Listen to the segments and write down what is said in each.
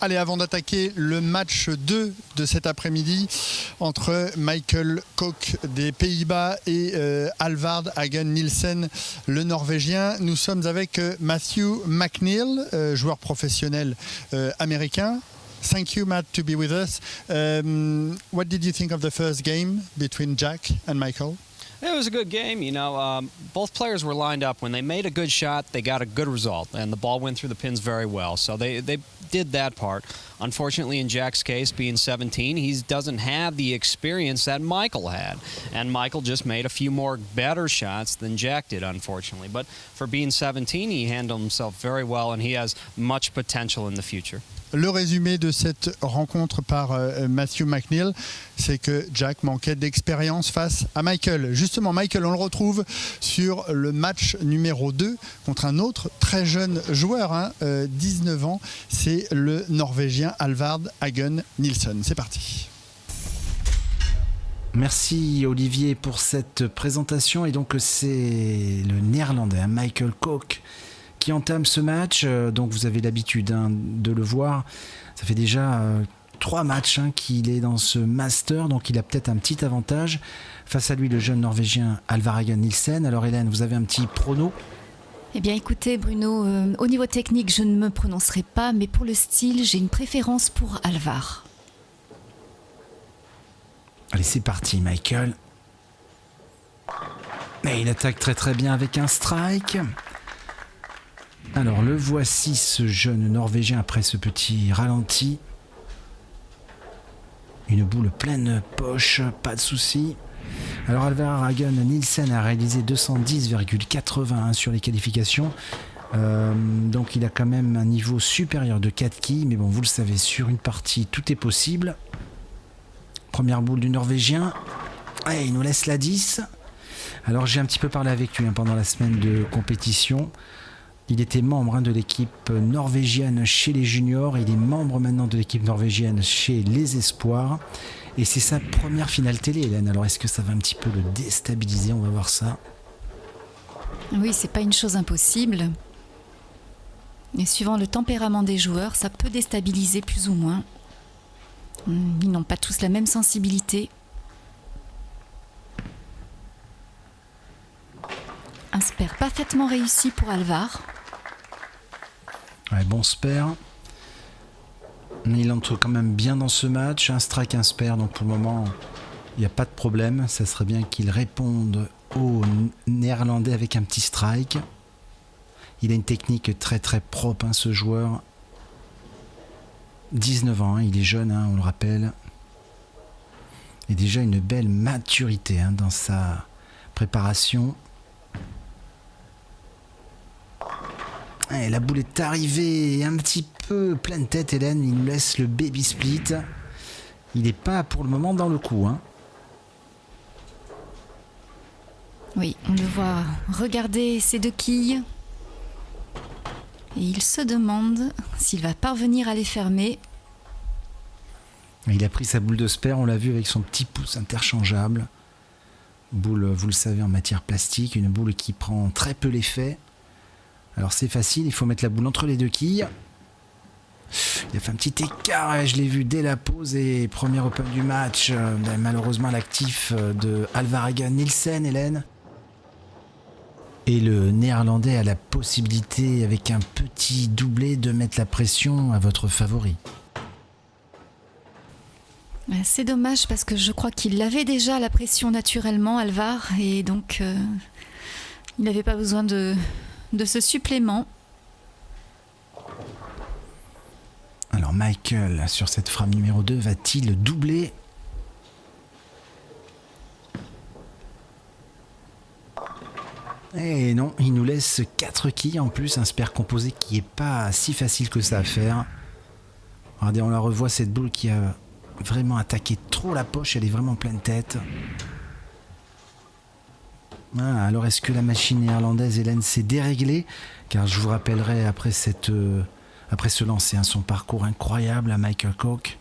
Allez, avant d'attaquer le match 2 de cet après-midi entre Michael Koch des Pays-Bas et Alvard Hagen Nielsen, le Norvégien, nous sommes avec Matthew McNeil, joueur professionnel américain. Thank you, Matt, to be with us. What did you think of the first game between Jack and Michael? It was a good game. Both players were lined up. When they made a good shot, they got a good result, and the ball went through the pins very well. So they did that part. Unfortunately, in Jack's case, being 17, he doesn't have the experience that Michael had. And Michael just made a few more better shots than Jack did, unfortunately. But for being 17, he handled himself very well, and he has much potential in the future. Le résumé de cette rencontre par Matthew McNeil, c'est que Jack manquait d'expérience face à Michael. Justement, Michael, on le retrouve sur le match numéro 2 contre un autre très jeune joueur, 19 ans. C'est le Norvégien Alvard Hagen Nielsen. C'est parti. Merci Olivier pour cette présentation. Et donc c'est le Néerlandais, Michael Koch, qui entame ce match. Donc vous avez l'habitude de le voir. Ça fait déjà 3 matchs qu'il est dans ce master, donc il a peut-être un petit avantage. Face à lui, le jeune Norvégien Alvar Hagen Nielsen. Alors Hélène, vous avez un petit prono? Eh bien écoutez Bruno, au niveau technique, je ne me prononcerai pas, mais pour le style, j'ai une préférence pour Alvar. Allez, c'est parti, Michael. Et il attaque très très bien avec un strike. Alors le voici, ce jeune Norvégien, après ce petit ralenti. Une boule pleine poche, pas de souci. Alors Alvar Hagen Nielsen a réalisé 210,81 sur les qualifications. Donc il a quand même un niveau supérieur de 4 quilles. Mais bon, vous le savez, sur une partie, tout est possible. Première boule du Norvégien. Et il nous laisse la 10. Alors j'ai un petit peu parlé avec lui pendant la semaine de compétition. Il était membre de l'équipe norvégienne chez les juniors. Il est membre maintenant de l'équipe norvégienne chez les espoirs. Et c'est sa première finale télé, Hélène. Alors est-ce que ça va un petit peu le déstabiliser? On va voir ça. Oui, c'est pas une chose impossible. Et suivant le tempérament des joueurs, ça peut déstabiliser plus ou moins. Ils n'ont pas tous la même sensibilité. Un spare parfaitement réussi pour Alvar. Ouais, bon spare. Il entre quand même bien dans ce match. Un strike, un spare. Donc pour le moment, il n'y a pas de problème. Ça serait bien qu'il réponde au Néerlandais avec un petit strike. Il a une technique très très propre, ce joueur. 19 ans, il est jeune, on le rappelle. Et déjà une belle maturité dans sa préparation. Et la boule est arrivée un petit peu pleine tête, Hélène. Il nous laisse le baby split. Il n'est pas pour le moment dans le coup. Oui, on le voit regarder ses 2 quilles. Et il se demande s'il va parvenir à les fermer. Il a pris sa boule de spare, on l'a vu avec son petit pouce interchangeable. Boule, vous le savez, en matière plastique. Une boule qui prend très peu l'effet. Alors c'est facile, il faut mettre la boule entre les 2 quilles. Il a fait un petit écart, je l'ai vu dès la pause et premier open du match. Malheureusement l'actif de Alvar Hagen Nielsen, Hélène. Et le Néerlandais a la possibilité, avec un petit doublé, de mettre la pression à votre favori. C'est dommage parce que je crois qu'il avait déjà la pression naturellement, Alvar, et donc il n'avait pas besoin de ce supplément. Alors Michael, sur cette frappe numéro 2, va-t-il doubler? Et non, il nous laisse 4 quilles en plus, un spare composé qui n'est pas si facile que ça à faire. Regardez, on la revoit, cette boule qui a vraiment attaqué trop la poche, elle est vraiment pleine tête. Ah, alors est-ce que la machine néerlandaise, Hélène, s'est déréglée? Car je vous rappellerai après ce lancer, son parcours incroyable à Michael Koch.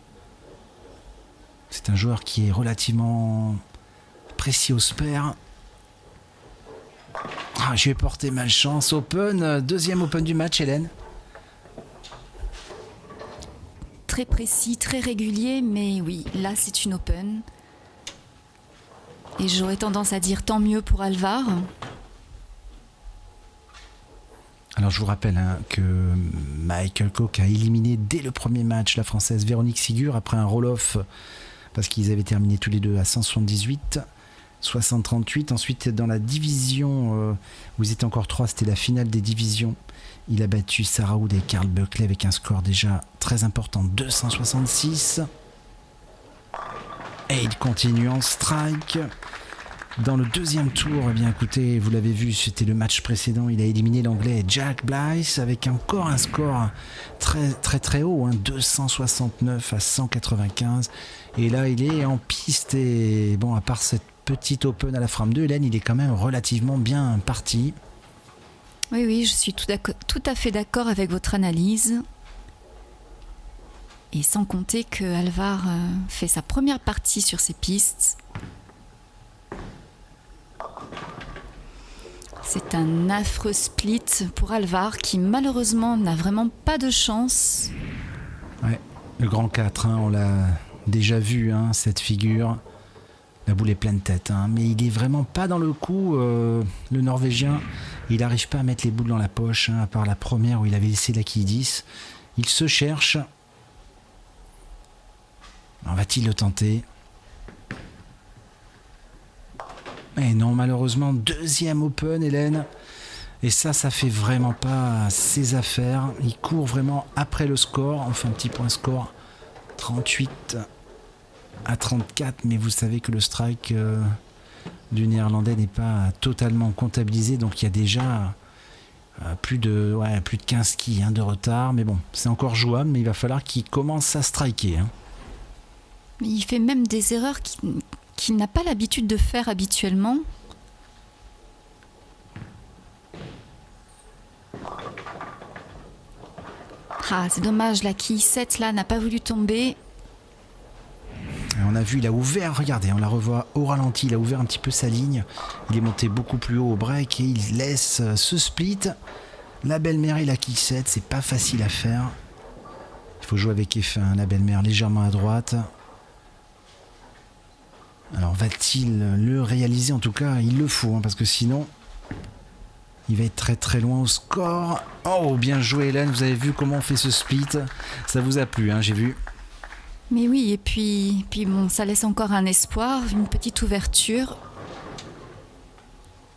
C'est un joueur qui est relativement précis au spare. Ah, je vais porter malchance. Open, deuxième open du match, Hélène. très précis, très régulier, mais oui, là c'est une open. Et j'aurais tendance à dire tant mieux pour Alvar. Alors je vous rappelle que Michael Koch a éliminé dès le premier match la Française Véronique Sigur après un roll-off parce qu'ils avaient terminé tous les deux à 178, 60-38. Ensuite dans la division où ils étaient encore 3, c'était la finale des divisions. Il a battu Sarah Hood et Carl Buckley avec un score déjà très important, 266. Et il continue en strike. Dans le deuxième tour, eh bien écoutez, vous l'avez vu, c'était le match précédent, il a éliminé l'anglais Jack Blythe avec encore un score très très très haut, 269 à 195. Et là, il est en piste et bon, à part cette petite open à la frame de Hélène, il est quand même relativement bien parti. Oui, je suis tout à fait d'accord avec votre analyse. Et sans compter que Alvar fait sa première partie sur ces pistes. C'est un affreux split pour Alvar qui malheureusement n'a vraiment pas de chance. Ouais, le grand 4, on l'a déjà vu, cette figure. La boule est pleine tête, mais il est vraiment pas dans le coup, le Norvégien. Il n'arrive pas à mettre les boules dans la poche, à part la première où il avait laissé la quille 10. Il se cherche. Alors, va-t-il le tenter ? Et non, malheureusement, deuxième open, Hélène. Et ça fait vraiment pas ses affaires. Il court vraiment après le score. On fait un petit point score. 38 à 34. Mais vous savez que le strike du Néerlandais n'est pas totalement comptabilisé. Donc il y a déjà plus de 15 quilles de retard. Mais bon, c'est encore jouable. Mais il va falloir qu'il commence à striker. Il fait même des erreurs qu'il n'a pas l'habitude de faire habituellement. Ah, c'est dommage, la quille 7 là n'a pas voulu tomber. Et on a vu, il a ouvert, regardez, on la revoit au ralenti, il a ouvert un petit peu sa ligne. Il est monté beaucoup plus haut au break et il laisse ce split. La belle-mère et la quille 7, c'est pas facile à faire. Il faut jouer avec F1, la belle-mère légèrement à droite. Alors va-t-il le réaliser ? En tout cas, il le faut, parce que sinon, il va être très très loin au score. Oh, bien joué Hélène, vous avez vu comment on fait ce split. Ça vous a plu, j'ai vu. Mais oui, et puis bon, ça laisse encore un espoir, une petite ouverture.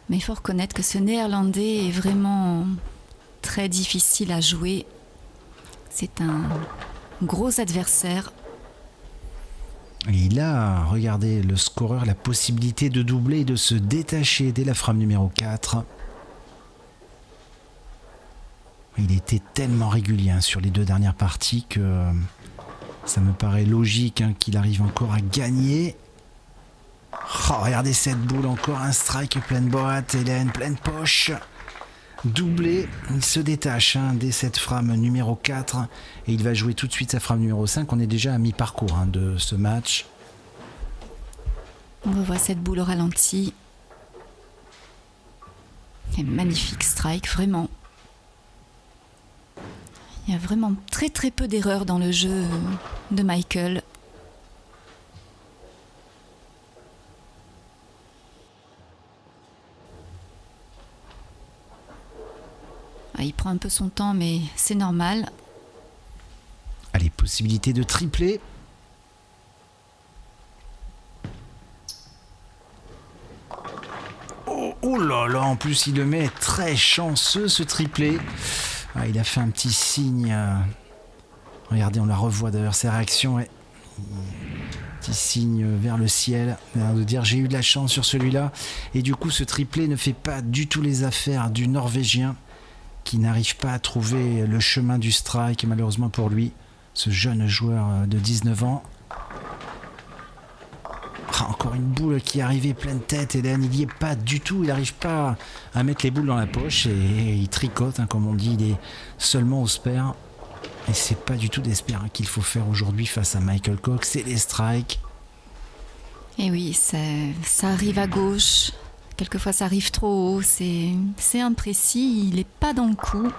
Mais il faut reconnaître que ce Néerlandais est vraiment très difficile à jouer. C'est un gros adversaire. Et il a, regardez, le scoreur, la possibilité de doubler et de se détacher dès la frame numéro 4. Il était tellement régulier sur les deux dernières parties que ça me paraît logique qu'il arrive encore à gagner. Oh, regardez cette boule, encore un strike pleine boîte, Hélène, pleine poche. Doublé, il se détache dès cette frame numéro 4 et il va jouer tout de suite sa frame numéro 5. On est déjà à mi-parcours de ce match. On revoit cette boule au ralenti. Et magnifique strike, vraiment. Il y a vraiment très très peu d'erreurs dans le jeu de Michael. Il prend un peu son temps, mais c'est normal. Allez, possibilité de tripler. Oh là là, en plus il le met très chanceux ce triplé. Il a fait un petit signe. Regardez, on la revoit d'ailleurs, ses réactions. Petit signe vers le ciel, de dire j'ai eu de la chance sur celui-là. Et du coup, ce triplé ne fait pas du tout les affaires du Norvégien, qui n'arrive pas à trouver le chemin du strike, malheureusement pour lui, ce jeune joueur de 19 ans. Encore une boule qui est arrivée pleine tête, Hélène, il n'y est pas du tout, il n'arrive pas à mettre les boules dans la poche et il tricote, comme on dit, il est seulement au spare. Et c'est pas du tout des spares qu'il faut faire aujourd'hui face à Michael Koch, c'est les strikes. Et oui, ça arrive à gauche. Quelquefois, ça arrive trop haut, c'est imprécis, il n'est pas dans le coup.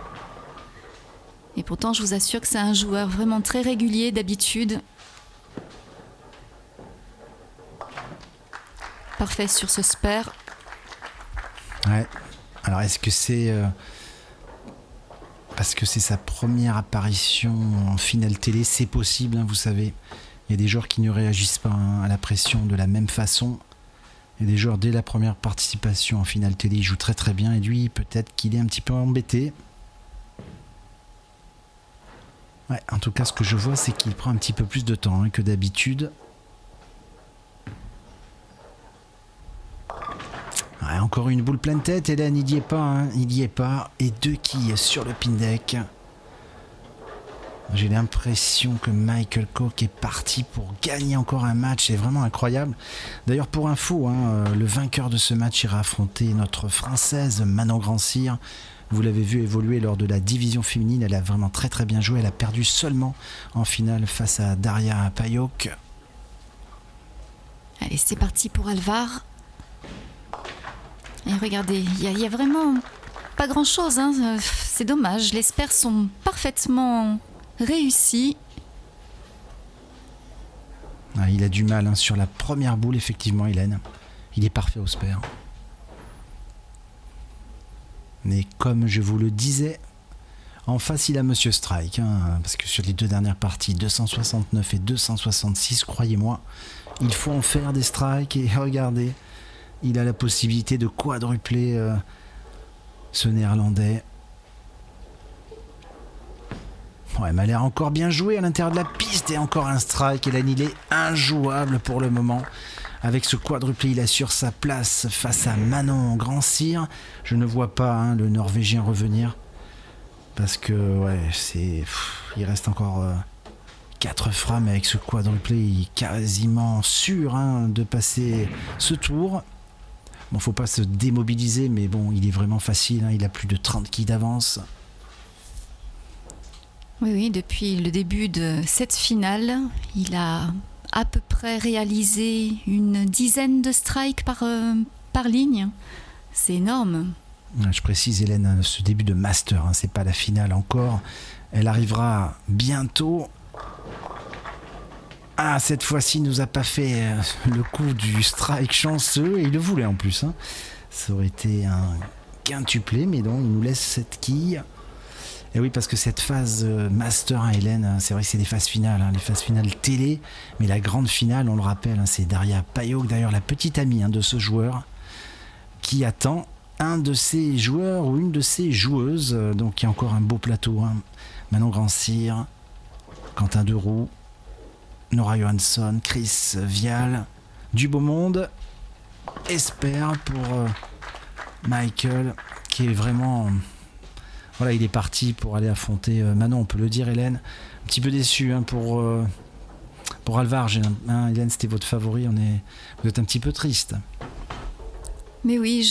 Et pourtant, je vous assure que c'est un joueur vraiment très régulier d'habitude. Parfait sur ce spare. Ouais. Alors, est-ce que c'est parce que c'est sa première apparition en finale télé? C'est possible, hein, vous savez. Il y a des joueurs qui ne réagissent pas à la pression de la même façon. Il y a des joueurs, dès la première participation en finale télé, ils jouent très très bien. Et lui, peut-être qu'il est un petit peu embêté. Ouais, en tout cas, ce que je vois, c'est qu'il prend un petit peu plus de temps que d'habitude. Ouais, encore une boule pleine tête. Hélène, il n'y est pas. Hein, il n'y est pas. Et 2 quilles sur le pin deck. J'ai l'impression que Michael Koch est parti pour gagner encore un match. C'est vraiment incroyable. D'ailleurs, pour info, hein, le vainqueur de ce match ira affronter notre Française Manon Grandcir. Vous l'avez vu évoluer lors de la division féminine. Elle a vraiment très très bien joué. Elle a perdu seulement en finale face à Daria Payok. Allez, c'est parti pour Alvar. Et regardez, il y a vraiment pas grand-chose. Hein. C'est dommage. Les spares sont parfaitement réussis. Ah, il a du mal sur la première boule, effectivement, Hélène. Il est parfait au spare. Mais comme je vous le disais, en face, il a Monsieur Strike. Hein, parce que sur les 2 dernières parties, 269 et 266, croyez-moi, il faut en faire des strikes. Et regardez, il a la possibilité de quadrupler ce Néerlandais. Ouais, mais elle a encore bien joué à l'intérieur de la piste et encore un strike. Et là, il est injouable pour le moment. Avec ce quadruplé, il assure sa place face à Manon Grandcir. Je ne vois pas le Norvégien revenir. Parce que, ouais, il reste encore 4 frames. Avec ce quadruplé, il est quasiment sûr de passer ce tour. Bon, faut pas se démobiliser, mais bon, il est vraiment facile. Il a plus de 30 quilles d'avance. Oui, depuis le début de cette finale, il a à peu près réalisé une dizaine de strikes par ligne. C'est énorme. Je précise, Hélène, ce début de Master, c'est pas la finale encore. Elle arrivera bientôt. Ah, cette fois-ci, il nous a pas fait le coup du strike chanceux, et il le voulait en plus. Ça aurait été un quintuplé, mais donc il nous laisse cette quille. Et oui, parce que cette phase Master, Hélène, c'est vrai que c'est des phases finales, les phases finales télé, mais la grande finale, on le rappelle, c'est Daria Payok, d'ailleurs la petite amie de ce joueur, qui attend un de ses joueurs ou une de ses joueuses. Donc il y a encore un beau plateau. Manon Grandcir, Quentin Deroux, Nora Johansson, Chris Vial, du beau monde. Espère pour Michael, qui est vraiment... Voilà, il est parti pour aller affronter Manon, on peut le dire, Hélène. Un petit peu déçu pour Alvar. Hélène, c'était votre favori. Vous êtes un petit peu triste. Mais oui,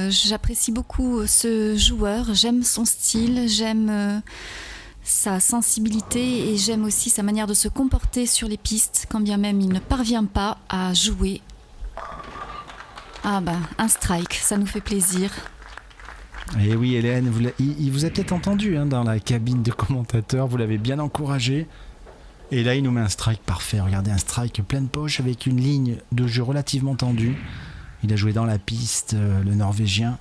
j'apprécie beaucoup ce joueur. J'aime son style, j'aime sa sensibilité et j'aime aussi sa manière de se comporter sur les pistes, quand bien même il ne parvient pas à jouer. Ah bah, un strike, ça nous fait plaisir. Et oui, Hélène, il vous a peut-être entendu dans la cabine de commentateur, vous l'avez bien encouragé. Et là, il nous met un strike parfait. Regardez, un strike pleine poche avec une ligne de jeu relativement tendue. Il a joué dans la piste, le Norvégien.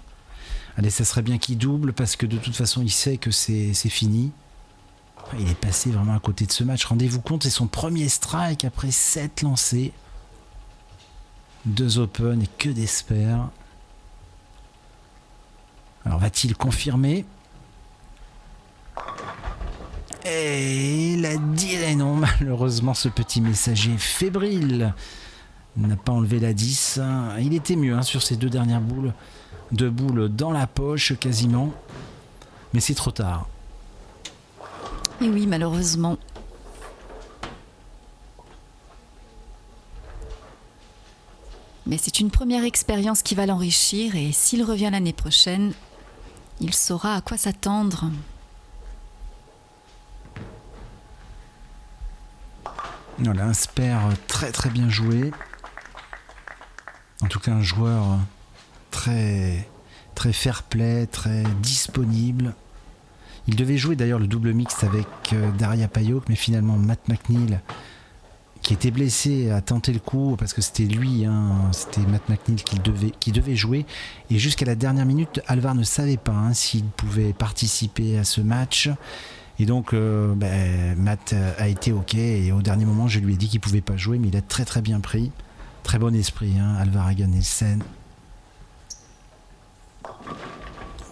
Allez, ça serait bien qu'il double parce que de toute façon, il sait que c'est fini. Il est passé vraiment à côté de ce match. Rendez-vous compte, c'est son premier strike après 7 lancés. 2 open et que des spares. Alors va-t-il confirmer? Et il a dit non, malheureusement ce petit messager fébrile n'a pas enlevé la 10. Il était mieux sur ces 2 dernières boules. 2 boules dans la poche quasiment. Mais c'est trop tard. Et oui, malheureusement. Mais c'est une première expérience qui va l'enrichir et s'il revient l'année prochaine, il saura à quoi s'attendre. Voilà, un spare très très bien joué. En tout cas, un joueur très, très fair-play, très disponible. Il devait jouer d'ailleurs le double mixte avec Daria Payok, mais finalement Matt McNeil, qui était blessé, a tenté le coup parce que c'était lui, c'était Matt McNeil qui devait jouer. Et jusqu'à la dernière minute, Alvar ne savait pas s'il pouvait participer à ce match. Et donc Matt a été OK, et au dernier moment je lui ai dit qu'il pouvait pas jouer, mais il a très très bien pris. Très bon esprit, Alvar Hagen Nielsen.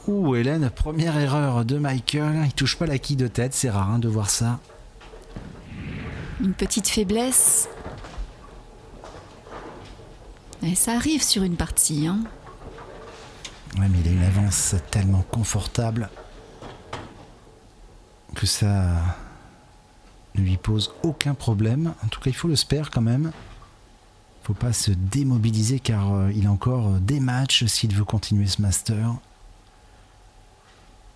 Ouh, Hélène, première erreur de Michael, il touche pas la quille de tête, c'est rare de voir ça. Une petite faiblesse. Et ça arrive sur une partie. Ouais, mais il a une avance tellement confortable que ça ne lui pose aucun problème. En tout cas, il faut le spare quand même. Il ne faut pas se démobiliser car il a encore des matchs s'il veut continuer ce master.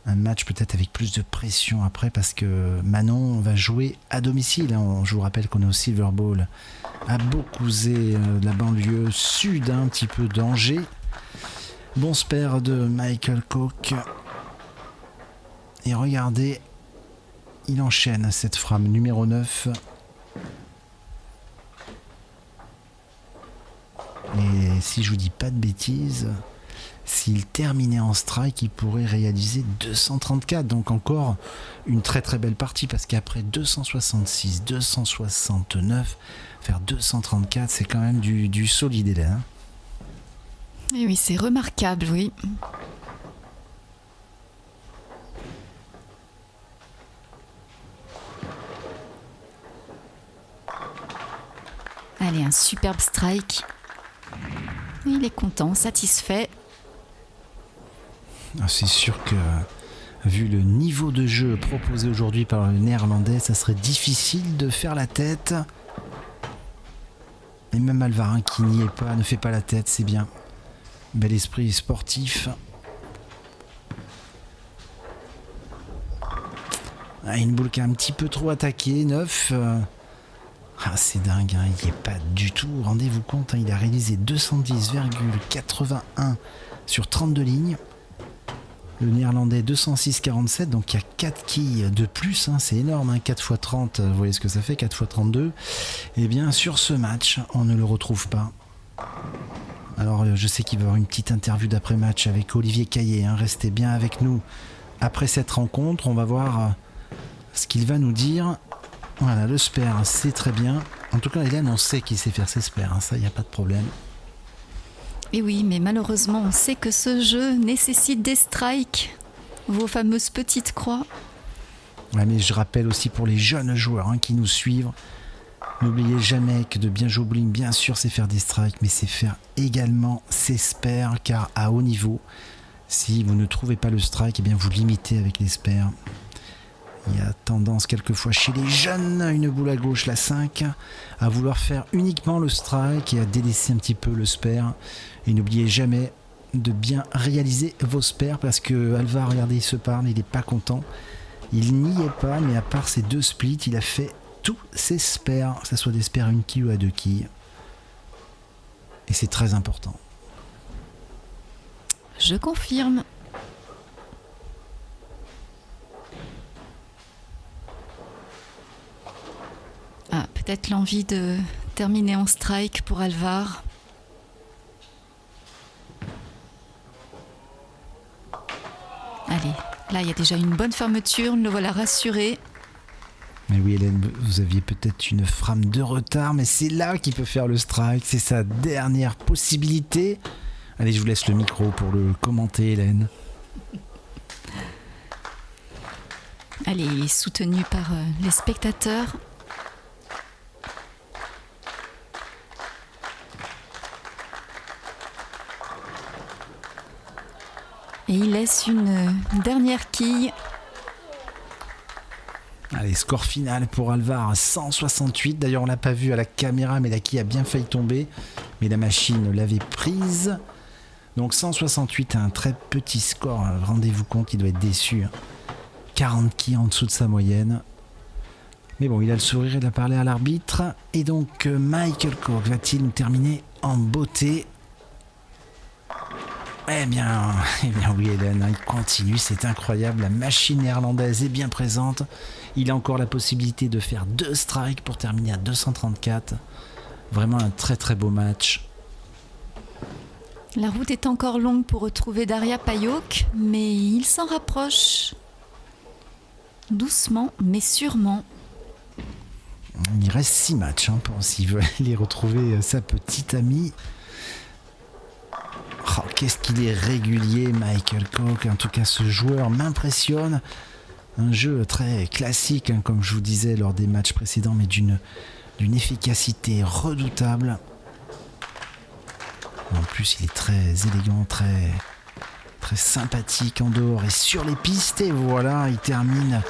Un match peut-être avec plus de pression après parce que Manon va jouer à domicile. Je vous rappelle qu'on est au Silver Bowl à Beaucouzé, la banlieue sud, un petit peu d'Angers. Bon spare de Michael Koch. Et regardez, il enchaîne cette frame numéro 9. Et si je vous dis pas de bêtises, s'il terminait en strike, il pourrait réaliser 234. Donc encore une très très belle partie, parce qu'après 266, 269, faire 234, c'est quand même du solide là. Et oui, c'est remarquable, oui. Allez, un superbe strike. Il est content, satisfait. C'est sûr que, vu le niveau de jeu proposé aujourd'hui par le Néerlandais, ça serait difficile de faire la tête. Et même Alvarin qui n'y est pas, ne fait pas la tête, c'est bien. Bel esprit sportif. Une boule qui a un petit peu trop attaqué, 9. C'est dingue, il n'y est pas du tout. Rendez-vous compte, il a réalisé 210,81 sur 32 lignes. Le Néerlandais 206,47, donc il y a 4 quilles de plus, c'est énorme, 4 x 30, vous voyez ce que ça fait, 4 x 32. Et bien sur ce match, on ne le retrouve pas. Alors je sais qu'il va y avoir une petite interview d'après-match avec Olivier Caillé, restez bien avec nous. Après cette rencontre, on va voir ce qu'il va nous dire. Voilà, le spare, c'est très bien. En tout cas, Hélène, on sait qu'il sait faire ses spares, ça, il n'y a pas de problème. Et oui, mais malheureusement, on sait que ce jeu nécessite des strikes, vos fameuses petites croix. Ouais, mais je rappelle aussi pour les jeunes joueurs qui nous suivent, n'oubliez jamais que de bien jouer au bowling, bien sûr, c'est faire des strikes, mais c'est faire également ses spares, car à haut niveau, si vous ne trouvez pas le strike, eh bien vous limitez avec les spares. Il y a tendance quelquefois chez les jeunes, une boule à gauche, la 5, à vouloir faire uniquement le strike et à délaisser un petit peu le spare. Et n'oubliez jamais de bien réaliser vos spares, parce que Alvar, regardez, il se parle, il n'est pas content. Il n'y est pas, mais à part ces 2 splits, il a fait tous ses spares, que ce soit des spares à 1 quille ou à 2 quilles. Et c'est très important. Je confirme. Peut-être l'envie de terminer en strike pour Alvar. Allez, là il y a déjà une bonne fermeture, le voilà rassuré. Mais oui Hélène, vous aviez peut-être une frame de retard, mais c'est là qu'il peut faire le strike, c'est sa dernière possibilité. Allez, je vous laisse le micro pour le commenter, Hélène. Allez, il est soutenu par les spectateurs. Et il laisse une dernière quille. Allez, score final pour Alvar, 168. D'ailleurs, on l'a pas vu à la caméra, mais la quille a bien failli tomber. Mais la machine l'avait prise. Donc 168, un très petit score. Rendez-vous compte, il doit être déçu. 40 quilles en dessous de sa moyenne. Mais bon, il a le sourire, il a parlé à l'arbitre. Et donc, Michael Koch va-t-il nous terminer en beauté ? Eh bien oui Hélène, il continue, c'est incroyable, la machine néerlandaise est bien présente. Il a encore la possibilité de faire 2 strikes pour terminer à 234. Vraiment un très très beau match. La route est encore longue pour retrouver Daria Pajuk, mais il s'en rapproche. Doucement, mais sûrement. Il reste 6 matchs pour s'il veut aller retrouver sa petite amie. Oh, qu'est-ce qu'il est régulier, Michael Koch. En tout cas, ce joueur m'impressionne. Un jeu très classique, comme je vous disais lors des matchs précédents, mais d'une efficacité redoutable. En plus, il est très élégant, très sympathique en dehors et sur les pistes. Et voilà, il termine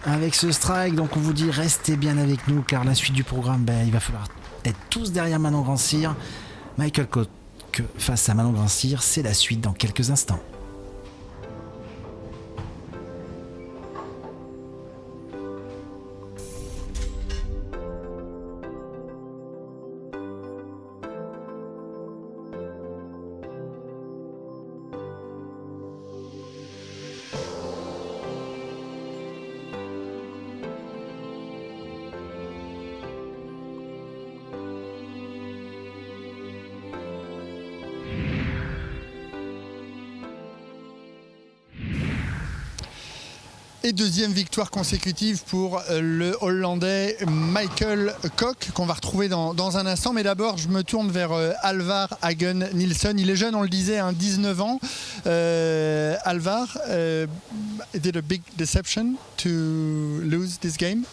avec ce strike. Donc on vous dit, restez bien avec nous, car la suite du programme, il va falloir être tous derrière Manon Grand-Cyr. Michael Koch face à Manon Grand-Cyr, c'est la suite dans quelques instants. Et deuxième victoire consécutive pour le Hollandais Michael Koch, qu'on va retrouver dans un instant. Mais d'abord, je me tourne vers Alvar Hagen Nilsson. Il est jeune, on le disait, 19 ans. Alvar, is it a big deception to lose this game?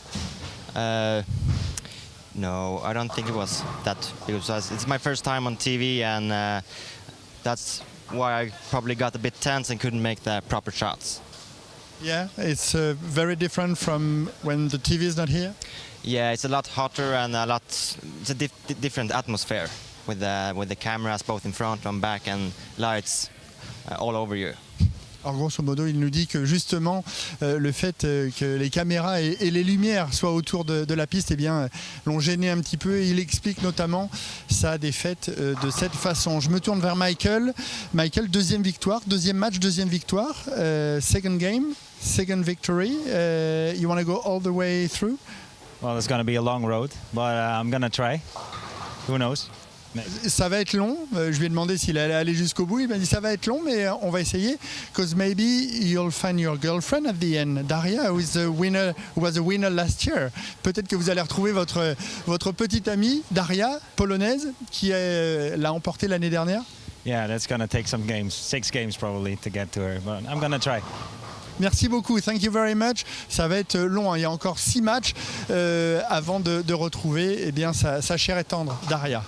No, I don't think it was that, because it's my first time on TV, and that's why I probably got a bit tense and couldn't make the proper shots. Yeah, it's very different from when the TV is not here. Yeah, it's a lot hotter and it's a different atmosphere with the cameras both in front and back and lights all over you. Alors grosso modo, il nous dit que justement le fait que les caméras et les lumières soient autour de la piste, l'ont gêné un petit peu. Et il explique notamment sa défaite de cette façon. Je me tourne vers Michael. Michael, deuxième victoire, deuxième match, deuxième victoire, second game, second victory. You want to go all the way through? Well, it's going to be a long road, but I'm going to try. Who knows? Ça va être long. Je lui ai demandé s'il allait aller jusqu'au bout. Il m'a dit ça va être long, mais on va essayer. Because maybe you'll find your girlfriend at the end, Daria, who was a winner last year. Peut-être que vous allez retrouver votre petite amie Daria, polonaise, qui l'a emporté l'année dernière. Yeah, that's going to take some games, 6 games probably to get to her, but I'm going to try. Merci beaucoup, thank you very much. Ça va être long, il y a encore 6 matchs avant de retrouver sa chère et tendre Daria.